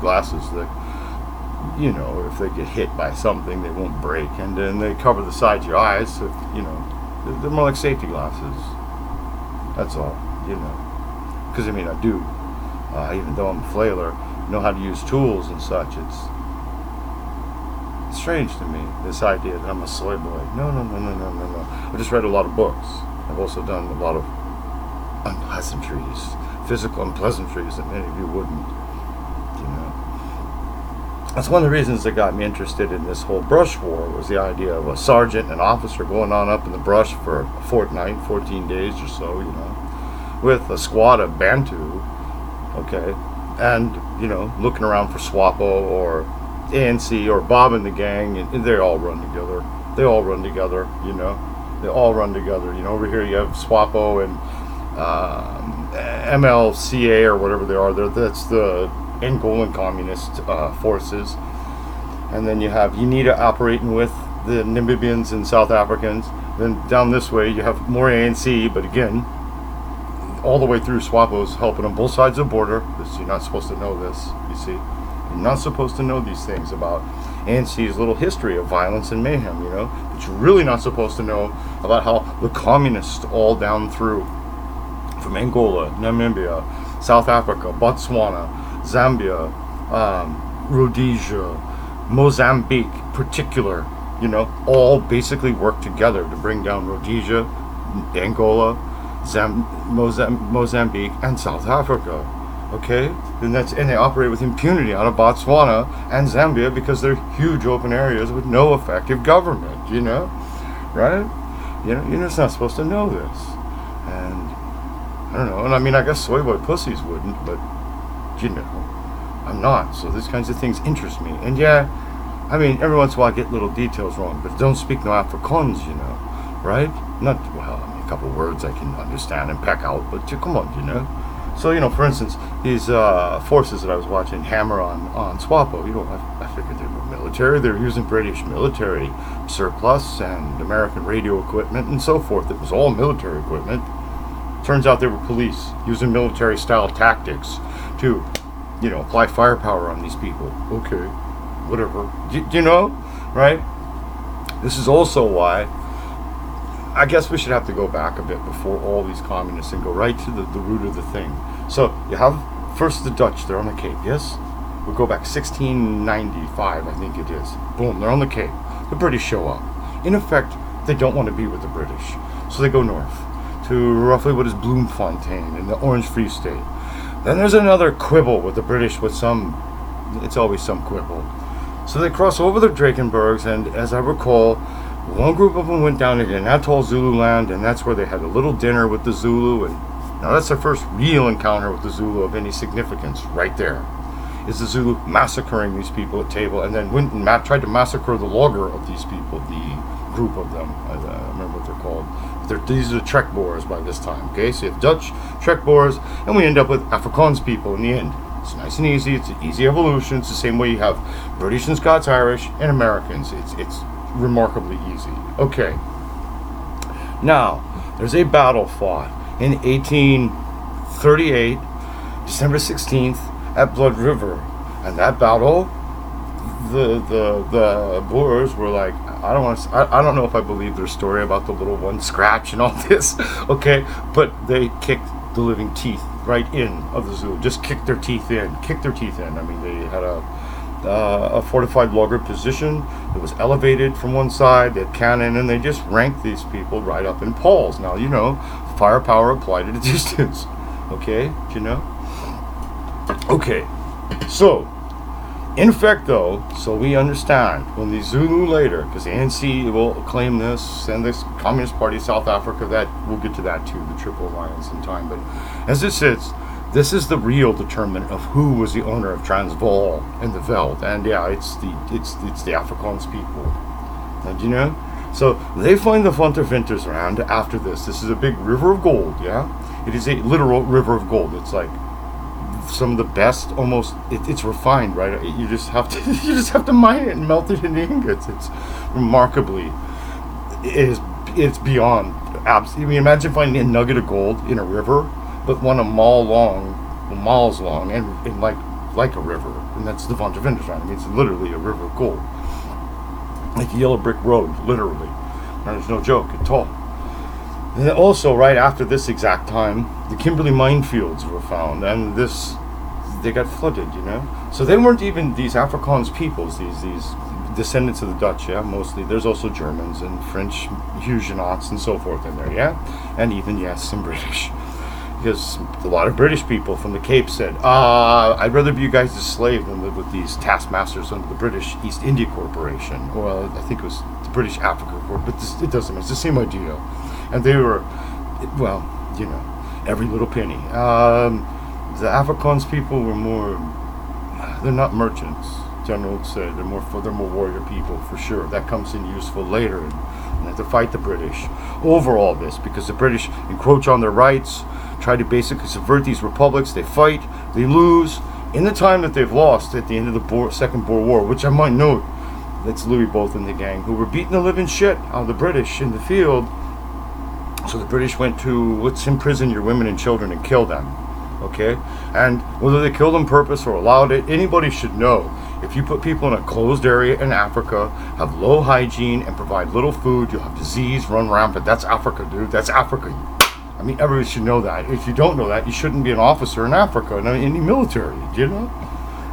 glasses that, you know, if they get hit by something, they won't break. And then they cover the sides of your eyes, so, you know, they're more like safety glasses. That's all, you know. Because, I mean, I do, even though I'm a flailer, know how to use tools and such. It's strange to me, this idea that I'm a soy boy. No. I've just read a lot of books. I've also done a lot of unpleasantries, physical unpleasantries that many of you wouldn't, you know. That's one of the reasons that got me interested in this whole brush war, was the idea of a sergeant and an officer going on up in the brush for a fortnight, 14 days or so, you know, with a squad of Bantu, okay, and, you know, looking around for SWAPO or ANC or Bob and the gang, and they all run together. They all run together, you know. They all run together. You know, over here you have SWAPO and MLCA or whatever they are. That's the Angolan communist forces. And then you have UNITA operating with the Namibians and South Africans. Then down this way you have more ANC, but again, all the way through SWAPO's helping on both sides of the border. You're not supposed to know this, you see. You're not supposed to know these things about ANC's little history of violence and mayhem, you know. But you're really not supposed to know about how the communists all down through, from Angola, Namibia, South Africa, Botswana, Zambia, Rhodesia, Mozambique particular, you know, all basically work together to bring down Rhodesia, Angola, Mozambique, and South Africa. Okay, and they operate with impunity out of Botswana and Zambia because they're huge open areas with no effective government. You know, right? You know, you're just not supposed to know this. And I don't know. And I mean, I guess soy boy pussies wouldn't, but you know, I'm not. So these kinds of things interest me. And yeah, I mean, every once in a while I get little details wrong, but don't speak no Afrikaans, you know, right? Not well. I mean, a couple words I can understand and peck out, but come on, you know. So, you know, for instance, these forces that I was watching hammer on SWAPO, you know, I figured they were military. They were using British military surplus and American radio equipment and so forth. It was all military equipment. Turns out they were police using military-style tactics to, you know, apply firepower on these people. Okay, whatever. Do you know, right? This is also why I guess we should have to go back a bit before all these communists and go right to the root of the thing. So you have first the Dutch, they're on the Cape, yes? We go back 1695, I think it is. Boom, they're on the Cape. The British show up. In effect, they don't want to be with the British. So they go north to roughly what is Bloemfontein in the Orange Free State. Then there's another quibble with the British with it's always some quibble. So they cross over the Drakensbergs, and as I recall, one group of them went down into Natal Zululand, and that's where they had a little dinner with the Zulu, and now that's their first real encounter with the Zulu of any significance. Right there is the Zulu massacring these people at table, and then went and tried to massacre the logger of these people, the group of them. I remember what they're called. These are the Trek Boers by this time. Okay, so you have Dutch, Trek Boers, and we end up with Afrikaans people in the end. It's nice and easy. It's an easy evolution. It's the same way you have British and Scots Irish and Americans. It's remarkably easy. Okay. Now, there's a battle fought in 1838, December 16th, at Blood River. And that battle, the Boers were like, I don't know if I believe their story about the little one scratch and all this, okay? But they kicked the living teeth right in of the Zulu. Just kicked their teeth in. I mean, they had a fortified logger position that was elevated from one side. They had cannon, and they just ranked these people right up in poles. Now, you know, firepower applied at a distance. Okay? Do you know? Okay. So, in effect, though, so we understand, when the Zulu later, because the ANC will claim this, and this Communist Party of South Africa, that we'll get to that too, the Triple Alliance in time, but as it sits, this is the real determinant of who was the owner of Transvaal and the Veld, and yeah, it's the Afrikaans people, and you know, so they find the Funtervinters around after this. This is a big river of gold, yeah, it is a literal river of gold. It's like some of the best, almost it's refined, right? You just have to mine it and melt it into ingots. It's remarkably, it's beyond absolutely. I mean, imagine finding a nugget of gold in a river, but one miles long and like like a river, and that's the Vanja Vindersand. I mean, it's literally a river of gold, like a yellow brick road, literally. There's no joke at all. And also, right after this exact time, the Kimberley minefields were found, and they got flooded, you know. So they weren't even these Afrikaans peoples, these descendants of the Dutch, yeah, mostly. There's also Germans and French Huguenots and so forth in there, yeah, and even, yes, some British. Because a lot of British people from the Cape said, I'd rather be you guys as slaves than live with these taskmasters under the British East India Corporation. Well, I think it was the British Africa Corp, but it doesn't matter. It's the same idea. And they were, well, you know, every little penny. The Afrikaans people were more, they're not merchants. General would say they're more warrior people for sure. That comes in useful later, and they have to fight the British over all this because the British encroach on their rights, try to basically subvert these republics. They fight, they lose. In the time that they've lost at the end of the Second Boer War, which I might note, that's Louis Both and the gang, who were beating the living shit out of the British in the field. So the British went to, let's imprison your women and children and kill them. Okay? And whether they killed on purpose or allowed it, anybody should know. If you put people in a closed area in Africa, have low hygiene, and provide little food, you'll have disease run rampant. That's Africa, dude. That's Africa. I mean, everybody should know that. If you don't know that, you shouldn't be an officer in Africa, in any military, do you know?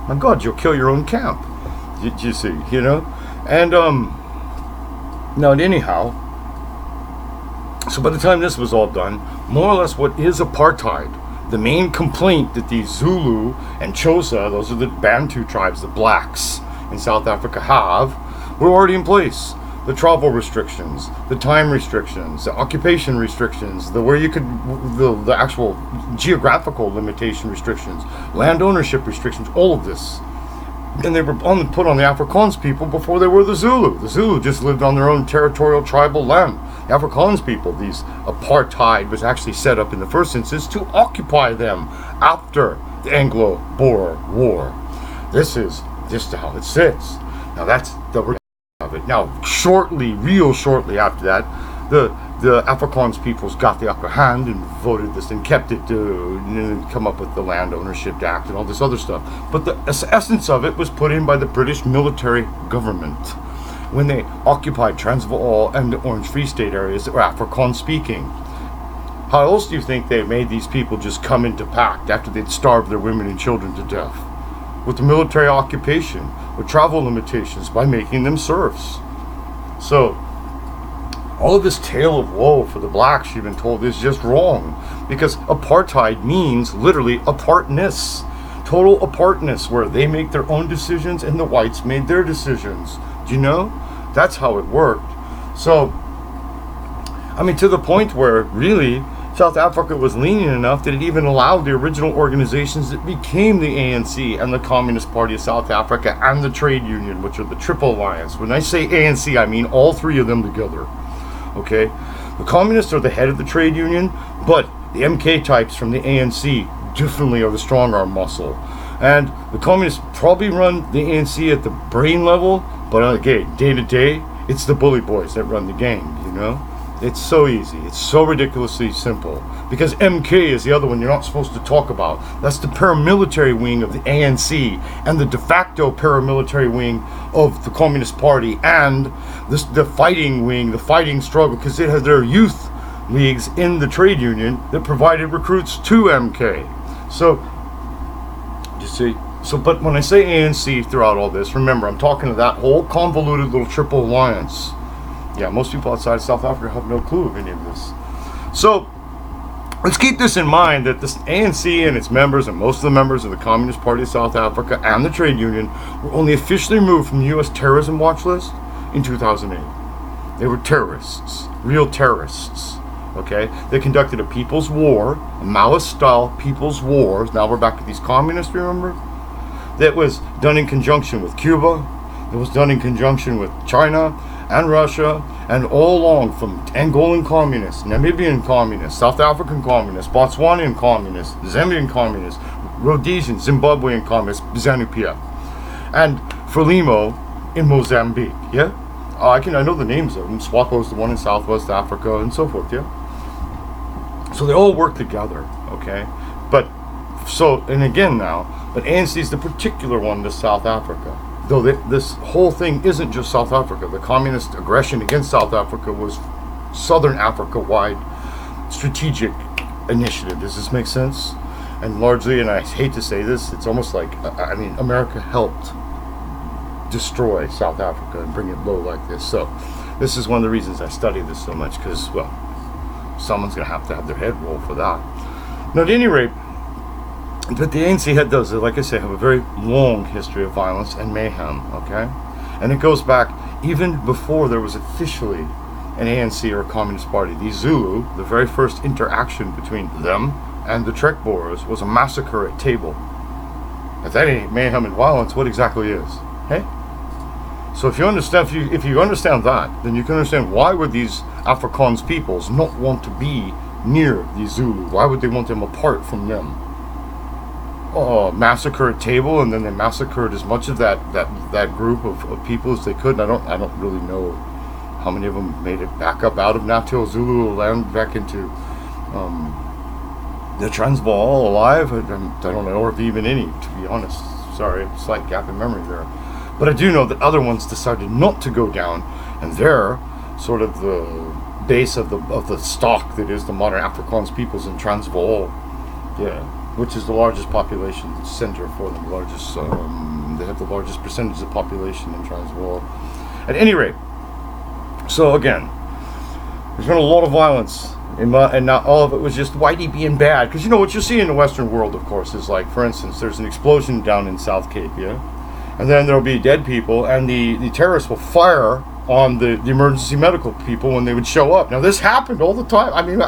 My God, you'll kill your own camp. You see, you know? And, now, anyhow, so by the time this was all done, more or less what is apartheid, the main complaint that the Zulu and Xhosa, those are the Bantu tribes, the blacks in South Africa have, were already in place. The travel restrictions, the time restrictions, the occupation restrictions, the actual geographical limitation restrictions, land ownership restrictions, all of this. And they were put on the Afrikaans people before they were the Zulu. The Zulu just lived on their own territorial tribal land. The Afrikaans people, these apartheid was actually set up in the first instance to occupy them after the Anglo-Boer War. This is just how it sits. Now that's the of it. Now, real shortly after that, the Afrikaans peoples got the upper hand and voted this and kept it to come up with the Land Ownership Act and all this other stuff. But the essence of it was put in by the British military government when they occupied Transvaal and the Orange Free State areas that were Afrikaans speaking. How else do you think they made these people just come into pact after they'd starved their women and children to death? With the military occupation, with travel limitations, by making them serfs. So, all of this tale of woe for the blacks, you've been told, is just wrong. Because apartheid means literally apartness. Total apartness, where they make their own decisions and the whites made their decisions. Do you know? That's how it worked. So, I mean, to the point where, really, South Africa was lenient enough that it even allowed the original organizations that became the ANC and the Communist Party of South Africa and the Trade Union, which are the Triple Alliance. When I say ANC, I mean all three of them together. Okay? The Communists are the head of the Trade Union, but the MK types from the ANC definitely are the strong arm muscle. And the Communists probably run the ANC at the brain level, but again, day to day, it's the bully boys that run the game, you know? It's so easy. It's so ridiculously simple. Because MK is the other one you're not supposed to talk about. That's the paramilitary wing of the ANC and the de facto paramilitary wing of the Communist Party and the fighting wing, the fighting struggle, because it has their youth leagues in the trade union that provided recruits to MK. So, you see, but when I say ANC throughout all this, remember, I'm talking to that whole convoluted little triple alliance. Yeah, most people outside of South Africa have no clue of any of this. So, let's keep this in mind that this ANC and its members and most of the members of the Communist Party of South Africa and the Trade Union were only officially removed from the U.S. terrorism watch list in 2008. They were terrorists, real terrorists, okay? They conducted a people's war, a Maoist-style people's war. Now we're back to these communists, remember? That was done in conjunction with Cuba. It was done in conjunction with China and Russia, and all along from Angolan communists, Namibian communists, South African communists, Botswanian communists, Zambian communists, Rhodesian, Zimbabwean communists, ZANU-PF, and Frelimo in Mozambique, yeah? I know the names of them. SWAPO's the one in Southwest Africa, and so forth, yeah? So they all work together, okay? But, so, and again now, But ANC is the particular one to South Africa. Though this whole thing isn't just South Africa. The communist aggression against South Africa was Southern Africa-wide strategic initiative. Does this make sense? And largely, and I hate to say this, it's almost like, I mean, America helped destroy South Africa and bring it low like this. So this is one of the reasons I study this so much, because, well, someone's going to have their head roll for that. Now, at any rate, but the ANC does, like I say, have a very long history of violence and mayhem, okay? And it goes back even before there was officially an ANC or a Communist Party. The Zulu, the very first interaction between them and the Trek Boers was a massacre at table. If that ain't mayhem and violence, what exactly is? Hey? So if you understand that, then you can understand why would these Afrikaans peoples not want to be near the Zulu? Why would they want them apart from them? Massacre at table, and then they massacred as much of that group of people as they could. And I don't really know how many of them made it back up out of Natal Zulu land back into the Transvaal alive. I don't know if even any, to be honest. Sorry, slight gap in memory there. But I do know that other ones decided not to go down, and they're sort of the base of the stock that is the modern Afrikaans peoples in Transvaal. Yeah. Which is the largest population center for them, they have the largest percentage of population in Transvaal. At any rate, so again, there's been a lot of violence, and not all of it was just Whitey being bad. Because you know what you see in the Western world, of course, is like, for instance, there's an explosion down in South Cape, yeah? And then there'll be dead people, and the terrorists will fire on the emergency medical people when they would show up. Now this happened all the time. I mean,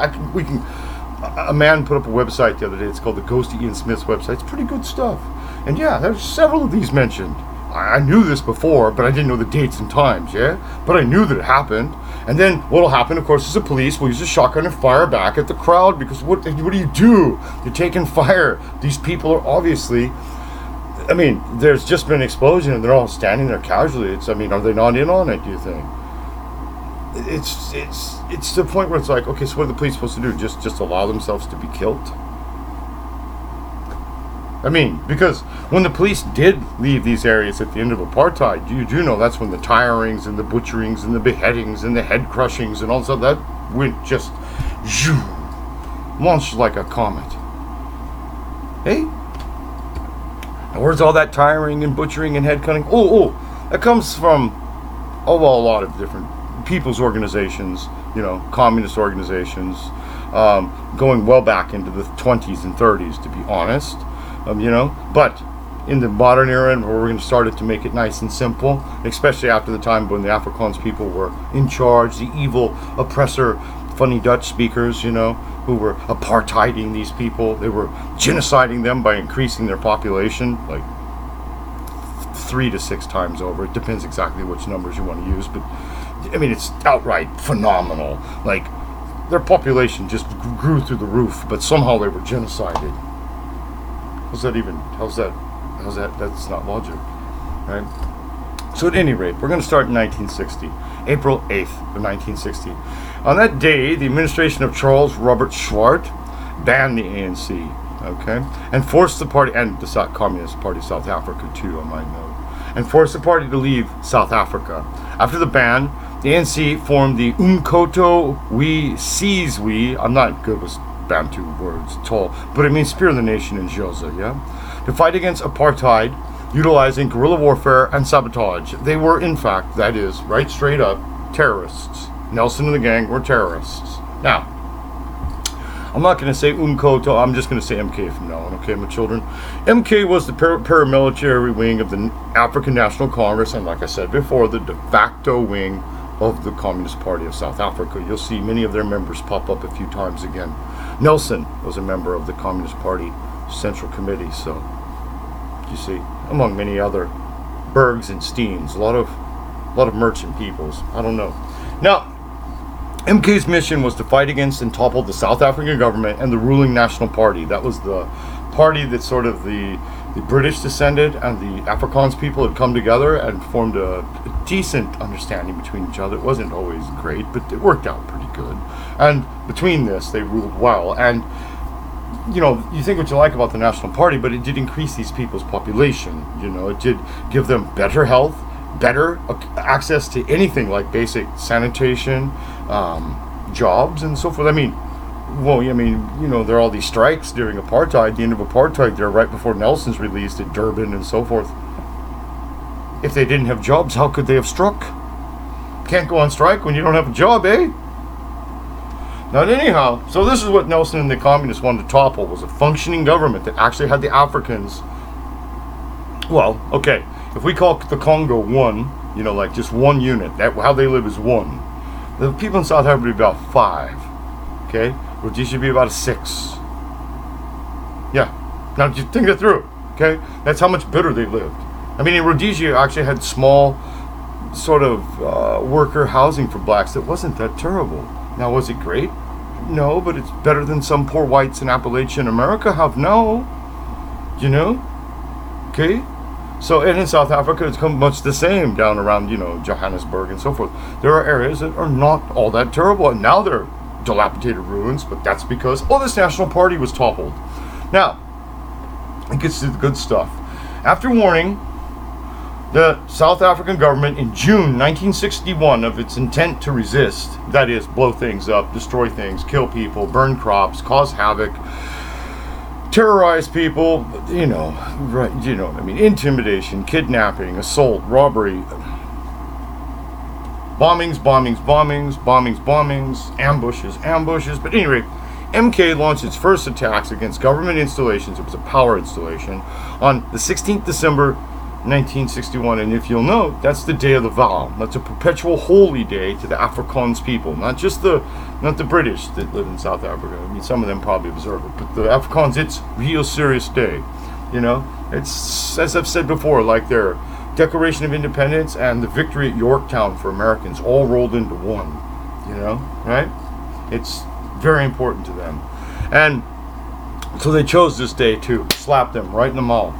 a man put up a website the other day. It's called the Ghosty Ian Smith's website. It's pretty good stuff. And yeah, there's several of these mentioned. I knew this before, but I didn't know the dates and times, yeah? But I knew that it happened. And then what'll happen, of course, is the police will use a shotgun and fire back at the crowd, because what do you do? You're taking fire. These people are obviously, I mean, there's just been an explosion and they're all standing there casually. Are they not in on it, do you think? It's to the point where it's like, okay, so what are the police supposed to do? Just allow themselves to be killed? I mean, because when the police did leave these areas at the end of apartheid, you do know that's when the tirings and the butcherings and the beheadings and the head crushings and all that, that went just launched like a comet. Hey? And where's all that tiring and butchering and head cutting? That comes from a lot of different people's organizations, communist organizations, going well back into the 20s and 30s, to be honest, but in the modern era, and we're going to start it to make it nice and simple, especially after the time when the Afrikaans people were in charge, the evil oppressor, funny Dutch speakers, who were apartheiding these people. They were genociding them by increasing their population, like 3 to 6 times over. It depends exactly which numbers you want to use, but I mean, it's outright phenomenal. Like, their population just grew through the roof, but somehow they were genocided. That's not logic, right? So at any rate, we're going to start in 1960, April 8th of 1960. On that day, the administration of Charles Robert Swart banned the ANC, okay, and forced the party, and the Communist Party of South Africa too, I might note, and forced the party to leave South Africa. After the ban, the ANC formed the Umkhonto we Sizwe. I'm not good with Bantu words at all, but it means Spear of the Nation in Xhosa, yeah? To fight against apartheid, utilizing guerrilla warfare and sabotage. They were, in fact, that is, right straight up, terrorists. Nelson and the gang were terrorists. Now, I'm not going to say Umkhonto, I'm just going to say MK from now on, okay, my children? MK was the paramilitary wing of the African National Congress, and like I said before, the de facto wing of the Communist Party of South Africa. You'll see many of their members pop up a few times again. Nelson was a member of the Communist Party Central Committee, so, you see, among many other Bergs and Steens, a lot of merchant peoples, I don't know. Now, MK's mission was to fight against and topple the South African government and the ruling National Party. That was the party that sort of the British descended and the Afrikaans people had come together and formed a decent understanding between each other. It wasn't always great, but it worked out pretty good. And between this, they ruled well. And you know, you think what you like about the National Party, but it did increase these people's population. You know, it did give them better health, better access to anything like basic sanitation, jobs, and so forth. I mean, well, I mean, you know, there are all these strikes during apartheid, the end of apartheid there, right before Nelson's released at Durban and so forth. If they didn't have jobs, how could they have struck? Can't go on strike when you don't have a job, eh? Now, anyhow, so this is what Nelson and the communists wanted to topple, was a functioning government that actually had the Africans. Well, okay, if we call the Congo one, you know, like just one unit, that how they live is one. The people in South Africa would be about 5, okay? Rhodesia should be about a 6. Yeah, now just think it through, okay? That's how much better they lived. I mean, in Rhodesia actually had small sort of worker housing for blacks that wasn't that terrible. Now, was it great? No, but it's better than some poor whites in Appalachian America have now. You know? Okay? So, and in South Africa, it's much the same down around, you know, Johannesburg and so forth. There are areas that are not all that terrible, and now they're dilapidated ruins, but that's because, oh, this National Party was toppled. Now, it gets to the good stuff. After warning the South African government in June 1961 of its intent to resist, that is, blow things up, destroy things, kill people, burn crops, cause havoc, terrorize people, you know, right, you know what I mean, intimidation, kidnapping, assault, robbery, bombings, ambushes, but anyway, MK launched its first attacks against government installations. It was a power installation on the 16th December 1961, and if you'll note, that's the day of the vow. That's a perpetual holy day to the Afrikaans people, not the British that live in South Africa. I mean, some of them probably observe it, but the Afrikaans, it's real serious day. You know, it's, as I've said before, like their Declaration of Independence and the victory at Yorktown for Americans all rolled into one. You know, right? It's very important to them, and so they chose this day to slap them right in the mouth.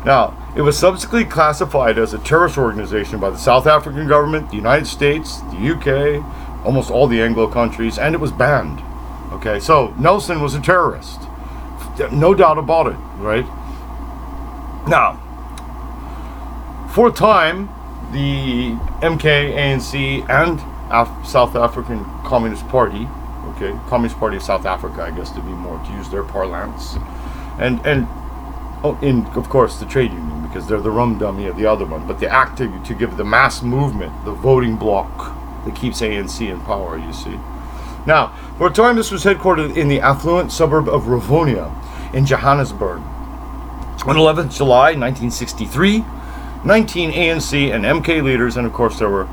Now, it was subsequently classified as a terrorist organization by the South African government, the United States, the UK, almost all the Anglo countries, and it was banned. Okay, so Nelson was a terrorist. No doubt about it, right? Now, for a time, the MK, ANC, and South African Communist Party, okay, Communist Party of South Africa, I guess to use their parlance, and in, of course, the trade union, because they're the rum dummy of the other one, but they act to give the mass movement, the voting bloc that keeps ANC in power, you see. Now, for a time, this was headquartered in the affluent suburb of Rivonia in Johannesburg. On 11th July 1963, 19 ANC and MK leaders, and of course there were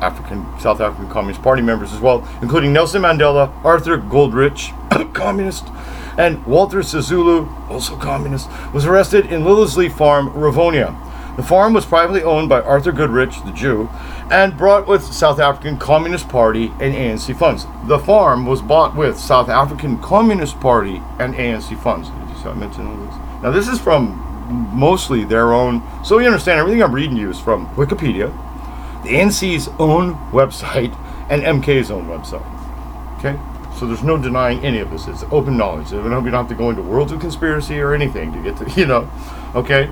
South African Communist Party members as well, including Nelson Mandela, Arthur Goldrich, communist, and Walter Sisulu, also communist, was arrested in Lillesley Farm, Rivonia. The farm was privately owned by Arthur Goodrich, the Jew, and bought with South African Communist Party and ANC funds. The farm was bought with South African Communist Party and ANC funds. Did I mention all this? Now, this is from mostly their own, so you understand, everything I'm reading you is from Wikipedia, the ANC's own website, and MK's own website. Okay? So there's no denying any of this. It's open knowledge. We don't have to go into worlds of conspiracy or anything to get to, you know, okay?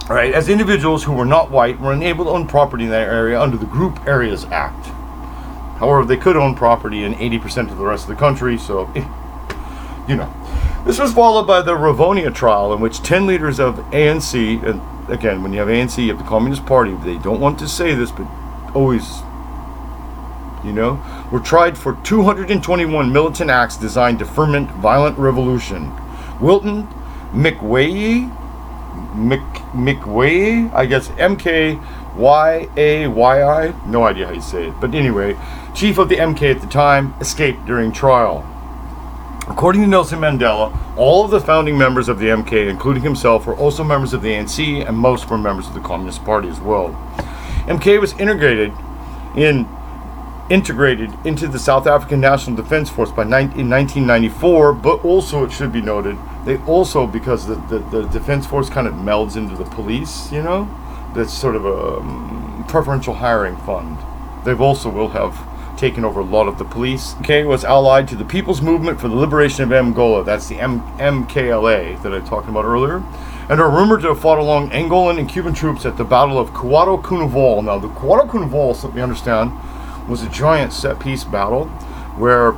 All right, as individuals who were not white were unable to own property in that area under the Group Areas Act. However, they could own property in 80% of the rest of the country, so, you know. This was followed by the Rivonia trial, in which 10 leaders of ANC, and again, when you have ANC, you have the Communist Party, they don't want to say this, but always, you know, were tried for 221 militant acts designed to ferment violent revolution. Wilton McWaye, I guess MKYAYI, no idea how you say it, but anyway, chief of the MK at the time, escaped during trial. According to Nelson Mandela, all of the founding members of the MK, including himself, were also members of the ANC, and most were members of the Communist Party as well. MK was integrated into the South African National Defence Force in 1994, but also, it should be noted, they also, because the Defence Force kind of melds into the police, you know, that's sort of a preferential hiring fund. They also will have taken over a lot of the police. MK was allied to the People's Movement for the Liberation of Angola. That's the MKLA that I talked about earlier. And are rumored to have fought along Angolan and Cuban troops at the Battle of Cuauhtémoc. Now, the Cuauhtémoc, so we understand, was a giant set-piece battle where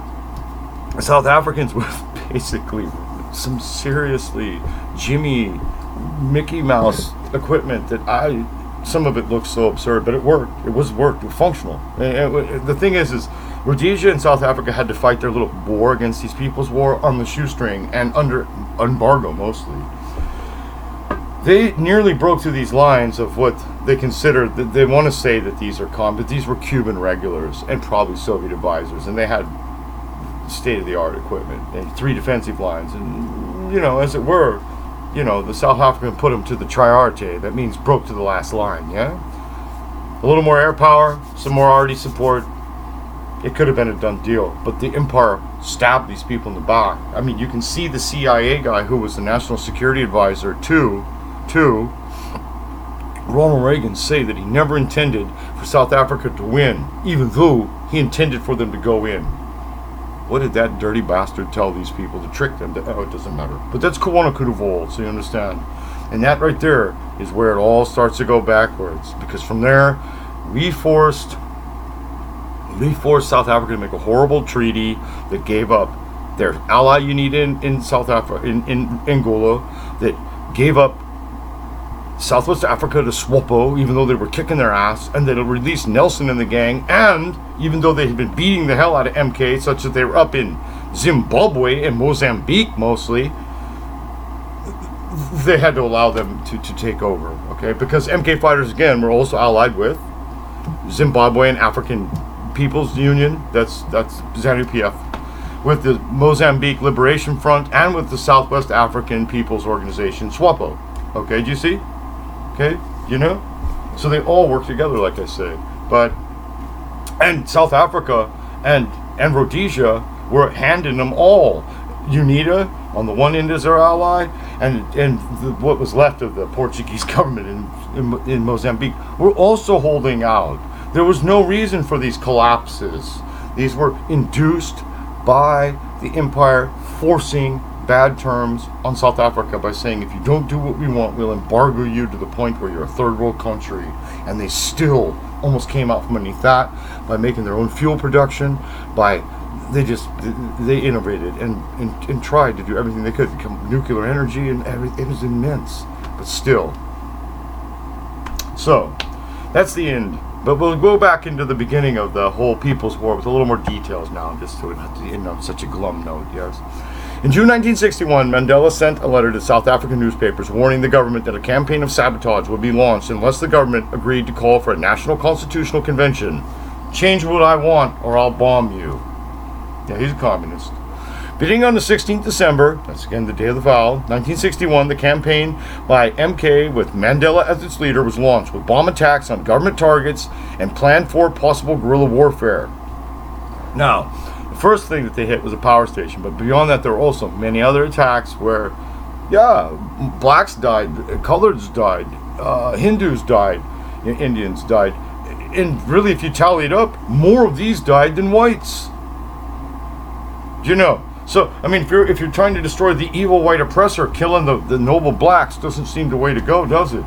the South Africans with basically some seriously Jimmy Mickey Mouse equipment that some of it looks so absurd, but it worked. It was functional. The thing is Rhodesia and South Africa had to fight their little war against these people's war on the shoestring and under embargo mostly. They nearly broke through these lines of what they consider, they want to say that these are but these were Cuban regulars and probably Soviet advisors, and they had state-of-the-art equipment and 3 defensive lines, and as it were, the South African put them to the triarte. That means broke to the last line. Yeah, a little more air power, some more arty support. It could have been a done deal, but the empire stabbed these people in the back. I mean, you can see the CIA guy who was the national security advisor to Ronald Reagan say that he never intended for South Africa to win, even though he intended for them to go in. What did that dirty bastard tell these people to trick them? It doesn't matter. But that's Cuauhtémoc, so you understand. And that right there is where it all starts to go backwards, because from there we forced South Africa to make a horrible treaty that gave up their ally unit in South Africa, in Angola, that gave up Southwest Africa to SWAPO, even though they were kicking their ass, and that it released Nelson and the gang, and even though they had been beating the hell out of MK, such that they were up in Zimbabwe and Mozambique mostly, they had to allow them to take over, okay? Because MK fighters, again, were also allied with Zimbabwean African People's Union, that's ZANU-PF, with the Mozambique Liberation Front, and with the Southwest African People's Organization, SWAPO. Okay, do you see? Okay, so they all work together, like I say. And South Africa and Rhodesia were handing them all. UNITA on the one end is their ally, and what was left of the Portuguese government in Mozambique were also holding out. There was no reason for these collapses. These were induced by the empire forcing bad terms on South Africa by saying, if you don't do what we want, we'll embargo you to the point where you're a third world country. And they still almost came out from underneath that by making their own fuel production, they innovated and tried to do everything they could, become nuclear energy and everything. It was immense, but still. So that's the end. But we'll go back into the beginning of the whole People's War with a little more details now, just to end on such a glum note, yes. In June 1961, Mandela sent a letter to South African newspapers warning the government that a campaign of sabotage would be launched unless the government agreed to call for a national constitutional convention. Change what I want or I'll bomb you. Yeah, he's a communist. Beginning on the 16th December, that's again the day of the vow, 1961, the campaign by MK with Mandela as its leader was launched with bomb attacks on government targets and planned for possible guerrilla warfare. Now, the first thing that they hit was a power station, but beyond that there were also many other attacks where, blacks died, coloreds died, Hindus died, Indians died, and really if you tally it up, more of these died than whites. So, I mean, if you're trying to destroy the evil white oppressor, killing the noble blacks doesn't seem the way to go, does it?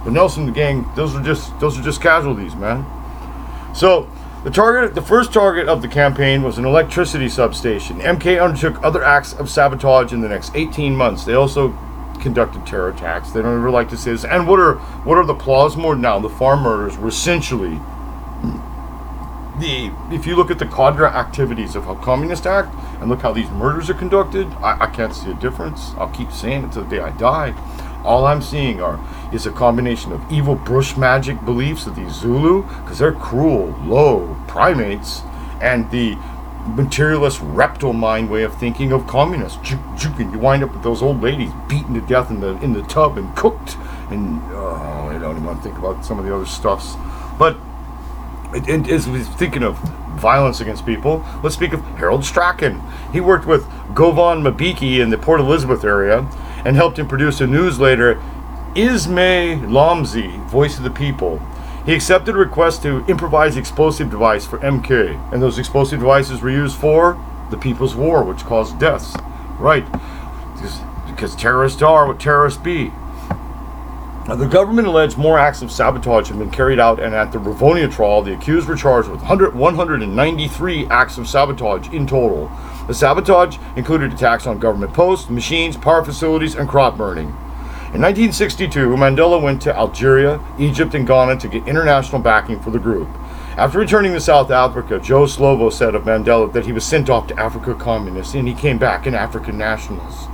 But Nelson and the gang, those are just casualties, man. So, the first target of the campaign was an electricity substation. MK undertook other acts of sabotage in the next 18 months. They also conducted terror attacks. They don't ever like to say this. And what are the flaws more now? The farm murders were essentially if you look at the cadre activities of how communists act and look how these murders are conducted, I can't see a difference. I'll keep saying it till the day I die. All I'm seeing is a combination of evil bush magic beliefs of these Zulu, because they're cruel, low primates, and the materialist reptile mind way of thinking of communists. And you wind up with those old ladies beaten to death in the tub and cooked, and I don't even want to think about some of the other stuffs. But as we're thinking of violence against people, let's speak of Harold Strachan. He worked with Govan Mabiki in the Port Elizabeth area and helped him produce a newsletter, Isme Lomzi, Voice of the People. He accepted a request to improvise explosive device for MK, and those explosive devices were used for the People's War, which caused deaths. Right, because terrorists are what terrorists be. Now, the government alleged more acts of sabotage have been carried out, and at the Rivonia trial, the accused were charged with 193 acts of sabotage in total. The sabotage included attacks on government posts, machines, power facilities, and crop burning. In 1962, Mandela went to Algeria, Egypt, and Ghana to get international backing for the group. After returning to South Africa, Joe Slovo said of Mandela that he was sent off to Africa communist, and he came back an African nationalist.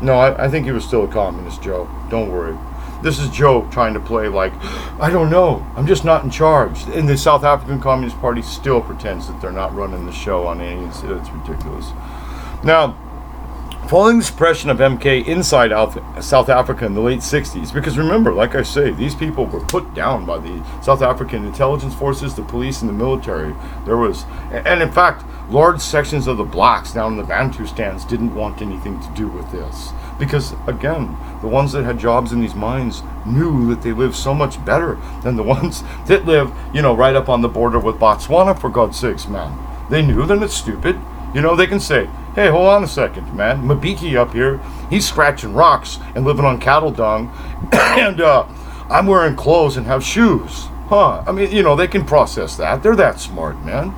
No, I think he was still a communist, Joe. Don't worry. This is Joe trying to play like, I don't know, I'm just not in charge. And the South African Communist Party still pretends that they're not running the show on ANC. It's ridiculous. Now, following the suppression of MK inside South Africa in the late 60s, because remember, like I say, these people were put down by the South African intelligence forces, the police, and the military. And in fact, large sections of the blacks down in the Bantustans didn't want anything to do with this. Because, again, the ones that had jobs in these mines knew that they lived so much better than the ones that live, right up on the border with Botswana, for God's sakes, man. They knew, then it's stupid. They can say, hey, hold on a second, man. Mabiki up here, he's scratching rocks and living on cattle dung, and I'm wearing clothes and have shoes. Huh? I mean, they can process that. They're that smart, man.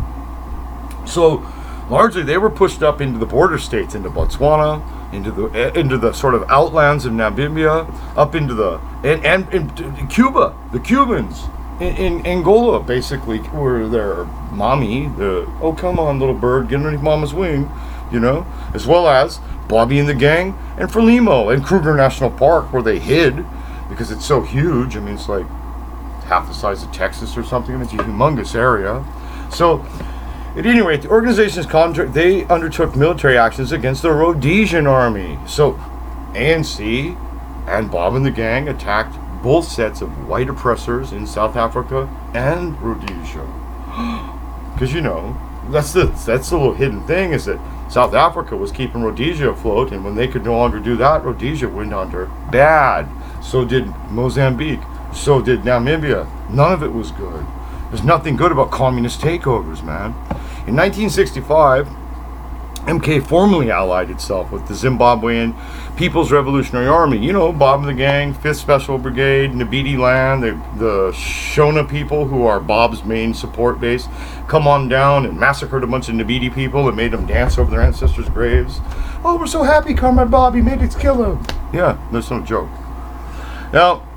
So, largely, they were pushed up into the border states, into Botswana, into the sort of outlands of Namibia, up into and Cuba, the Cubans. In Angola, basically, were their mommy, oh, come on, little bird, get underneath mama's wing, as well as Bobby and the gang, and Frelimo, and Kruger National Park, where they hid, because it's so huge. I mean, it's like half the size of Texas or something. It's a humongous area. So, at any rate, the organization's they undertook military actions against the Rhodesian army. So, ANC and Bob and the gang attacked both sets of white oppressors in South Africa and Rhodesia. Because, that's the little hidden thing, is that South Africa was keeping Rhodesia afloat, and when they could no longer do that, Rhodesia went under bad. So did Mozambique. So did Namibia. None of it was good. There's nothing good about communist takeovers, man. In 1965, MK formally allied itself with the Zimbabwean People's Revolutionary Army. Bob and the gang, 5th Special Brigade, Nabidi Land, the Shona people, who are Bob's main support base, come on down and massacred a bunch of Nabidi people and made them dance over their ancestors' graves. Oh, we're so happy, Comrade Bobby made us kill him. Yeah, there's no joke. Now,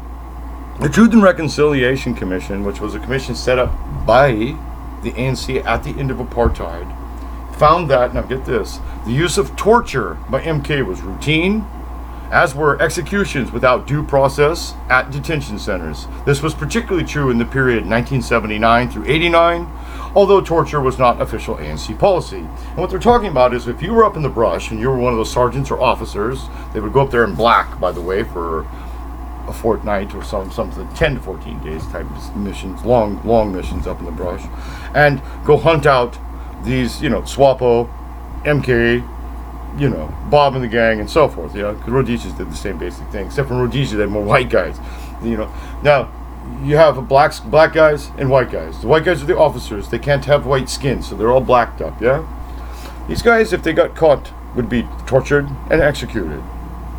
the Truth and Reconciliation Commission, which was a commission set up by the ANC at the end of apartheid, found that, now get this, the use of torture by MK was routine, as were executions without due process at detention centers. This was particularly true in the period 1979 through 89, although torture was not official ANC policy. And what they're talking about is, if you were up in the brush and you were one of those sergeants or officers, they would go up there in black, by the way, for a fortnight or something, 10 to 14 days type of missions, long missions up in the brush, and go hunt out these, SWAPO, MK, Bob and the gang, and so forth, because Rhodesians did the same basic thing, except for Rhodesia, they had more white guys, Now, you have black guys and white guys. The white guys are the officers. They can't have white skin, so they're all blacked up, yeah? These guys, if they got caught, would be tortured and executed.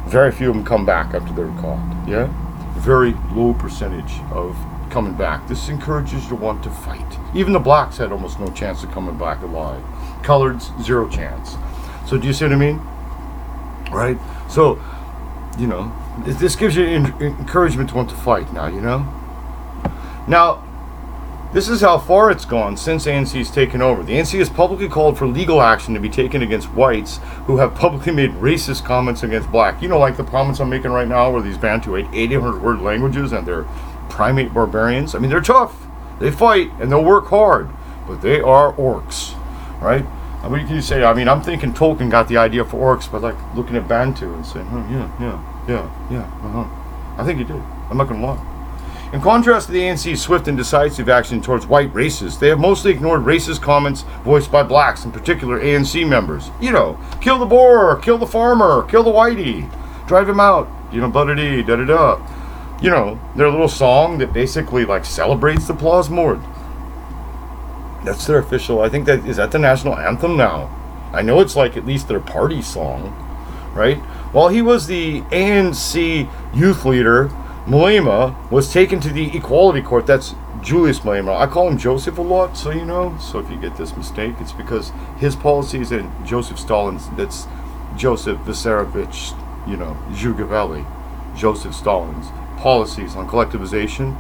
Very few of them come back after they're caught, yeah? Very low percentage of coming back. This encourages you to want to fight. Even the blacks had almost no chance of coming back alive. Coloreds, zero chance. So do you see what I mean? Right? So, this gives you encouragement to want to fight now, Now, this is how far it's gone since ANC's taken over. The ANC has publicly called for legal action to be taken against whites who have publicly made racist comments against black. Like the comments I'm making right now, where these Bantu 800-word languages and they're primate barbarians. I mean, they're tough. They fight and they'll work hard, but they are orcs, right? I mean, you say, I'm thinking Tolkien got the idea for orcs by looking at Bantu and saying, I think he did. I'm not going to lie. In contrast to the ANC's swift and decisive action towards white racists, they have mostly ignored racist comments voiced by blacks, in particular ANC members. Kill the boer, kill the farmer, kill the whitey, drive him out, blah-da-dee, da-da-da. you know, their little song that basically like celebrates the Plasmord. That's their official. I think that is that the national anthem now. I know it's like at least their party song, right? While he was the ANC youth leader, Malema was taken to the Equality Court. That's Julius Malema. I call him Joseph a lot, so you know. So if you get this mistake, it's because his policies and Joseph Stalin's. That's Joseph Vissarionovich, you know, Zhugavelli. Joseph Stalin's policies on collectivization.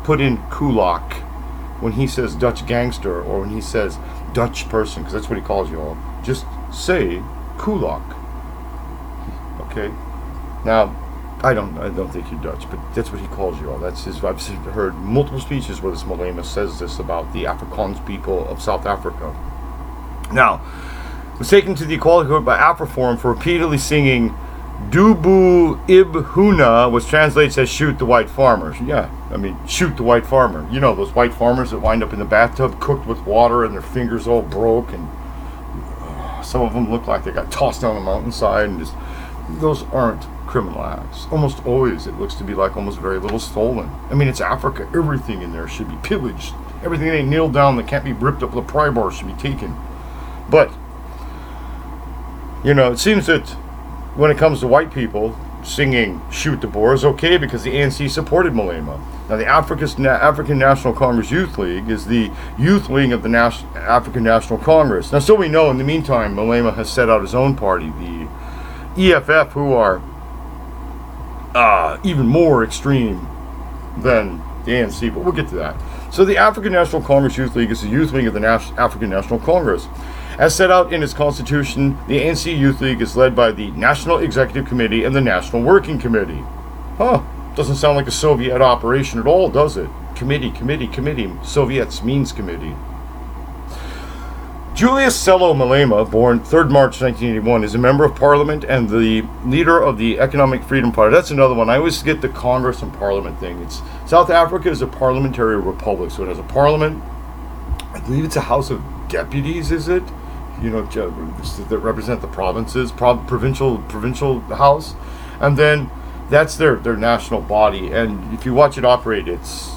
Put in kulak when he says Dutch gangster or when he says Dutch person, because that's what he calls you all. Just say kulak. Okay. Now, I don't think you're Dutch, but that's what he calls you all. That's his. I've heard multiple speeches where this Malema says this about the Afrikaans people of South Africa. Now, was taken to the Equality Court by Afroforum for repeatedly singing Dubu Ibhuna, which translates as shoot the white farmers. Yeah, I mean, shoot the white farmer. You know, those white farmers that wind up in the bathtub cooked with water and their fingers all broke, and some of them look like they got tossed down the mountainside, and just, those aren't criminal acts. Almost always it looks to be like almost very little stolen. I mean, it's Africa. Everything in there should be pillaged. Everything that ain't nailed down that can't be ripped up with a pry bar should be taken. But, you know, it seems that when it comes to white people, singing Shoot the Boer is okay because the ANC supported Malema. Now, the African National Congress Youth League is the youth wing of the African National Congress. Now, so we know, in the meantime, Malema has set out his own party, the EFF, who are even more extreme than the ANC, but we'll get to that. So the African National Congress Youth League is the youth wing of the African National Congress. As set out in its constitution, the ANC Youth League is led by the National Executive Committee and the National Working Committee. Doesn't sound like a Soviet operation at all, does it? Committee. Soviets means committee. Julius Sello Malema, born 3rd March 1981, is a member of Parliament and the leader of the Economic Freedom Party. That's another one. I always get the Congress and Parliament thing. South Africa is a parliamentary republic, so it has a parliament. I believe it's a House of Deputies, is it? You know, that represent the provinces, provincial house, and then that's their national body. And if you watch it operate, it's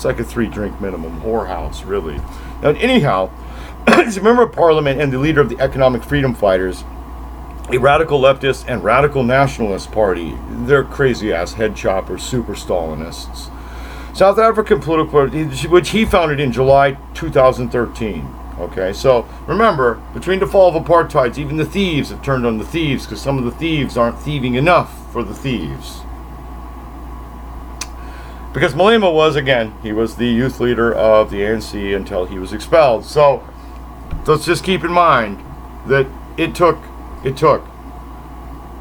like a 3-drink minimum whorehouse, really. Now, anyhow, he's a member of Parliament and the leader of the Economic Freedom Fighters, a radical leftist and radical nationalist party. They're crazy-ass head choppers, super Stalinists. South African political party, which he founded in July 2013. Okay, so remember, between the fall of apartheid, even the thieves have turned on the thieves because some of the thieves aren't thieving enough for the thieves. Because Malema was, again, he was the youth leader of the ANC until he was expelled. So let's just keep in mind that it took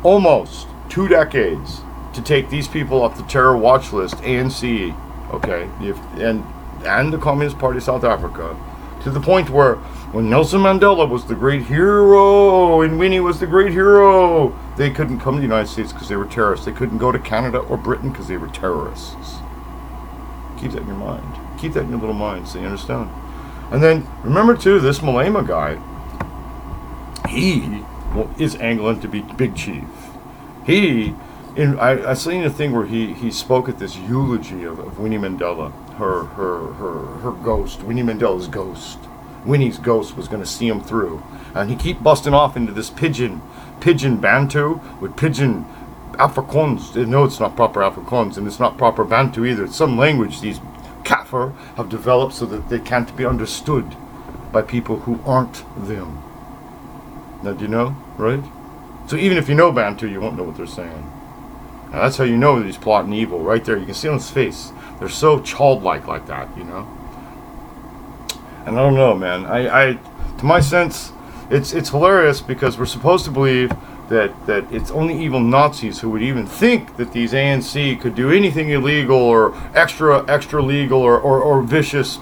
almost 2 decades to take these people off the terror watch list, ANC, okay, and the Communist Party of South Africa, to the point where when Nelson Mandela was the great hero and Winnie was the great hero, they couldn't come to the United States because they were terrorists. They couldn't go to Canada or Britain because they were terrorists. Keep that in your mind. Keep that in your little mind so you understand. And then remember too, this Malema guy, he is angling to be big chief. I seen a thing where he spoke at this eulogy of Winnie Mandela, her ghost, Winnie Mandela's ghost. Winnie's ghost was going to see him through, and he keep busting off into this pidgin Bantu with pidgin Afrikaans. No, it's not proper Afrikaans, and it's not proper Bantu either. It's some language these Kafir have developed so that they can't be understood by people who aren't them. Now, do you know, right? So even if you know Bantu, you won't know what they're saying. Now, that's how you know that he's plotting evil, right there. You can see on his face. They're so childlike like that, you know? And I don't know, man. I to my sense, it's hilarious because we're supposed to believe that it's only evil Nazis who would even think that these ANC could do anything illegal or extra legal or vicious.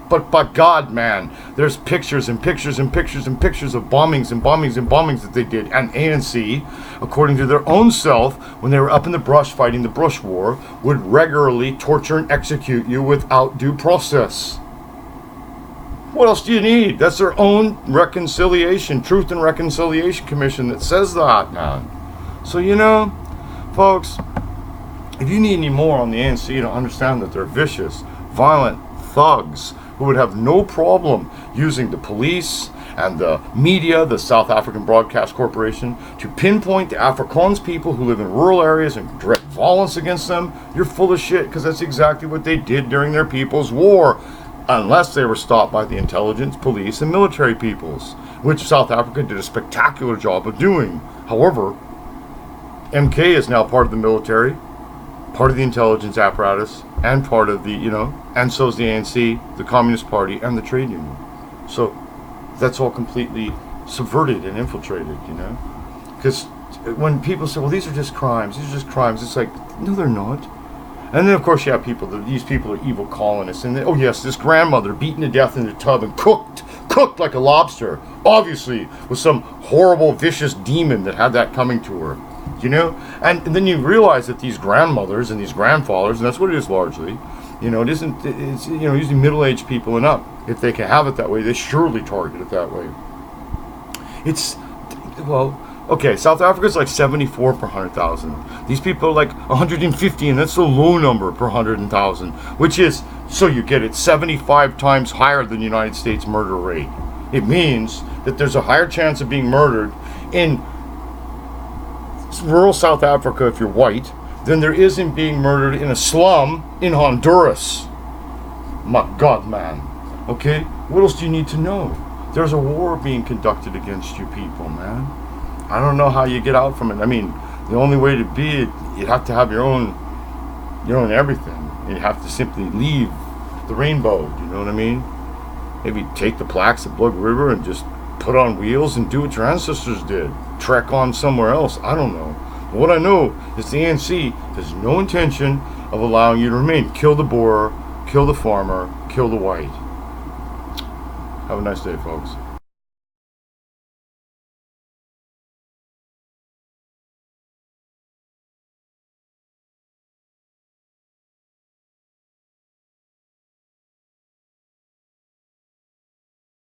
But by God, man, there's pictures and pictures and pictures and pictures of bombings and bombings and bombings that they did. And ANC, according to their own self, when they were up in the brush fighting the brush war, would regularly torture and execute you without due process. What else do you need? That's their own reconciliation, Truth and Reconciliation Commission that says that, man. So, you know, folks, if you need any more on the ANC to understand that they're vicious, violent thugs who would have no problem using the police and the media, the South African Broadcast Corporation, to pinpoint the Afrikaans people who live in rural areas and direct violence against them, you're full of shit, because that's exactly what they did during their People's War, unless they were stopped by the intelligence, police, and military peoples, which South Africa did a spectacular job of doing. However, MK is now part of the military, part of the intelligence apparatus, and part of the, and so is the ANC, the Communist Party, and the trade union. So that's all completely subverted and infiltrated, Because when people say, well, these are just crimes, it's like, no, they're not. And then, of course, you have these people are evil colonists. And oh, yes, this grandmother beaten to death in the tub and cooked like a lobster, obviously, with some horrible, vicious demon that had that coming to her. And then you realize that these grandmothers and these grandfathers, and that's what it is largely, it's usually middle-aged people and up. If they can have it that way, they surely target it that way. Okay, South Africa's like 74 per 100,000. These people are like 150, and that's the low number per 100,000, which is, so you get it, 75 times higher than the United States murder rate. It means that there's a higher chance of being murdered in rural South Africa if you're white than there is in being murdered in a slum in Honduras. My God, man. Okay? What else do you need to know? There's a war being conducted against you people, man. I don't know how you get out from it. I mean, the only way to be it, you have to have your own everything. You have to simply leave the rainbow, you know what I mean? Maybe take the plaques at Blood River and just put on wheels and do what your ancestors did. Trek on somewhere else. I don't know. But what I know is the ANC has no intention of allowing you to remain. Kill the Boer, kill the farmer, kill the white. Have a nice day, folks.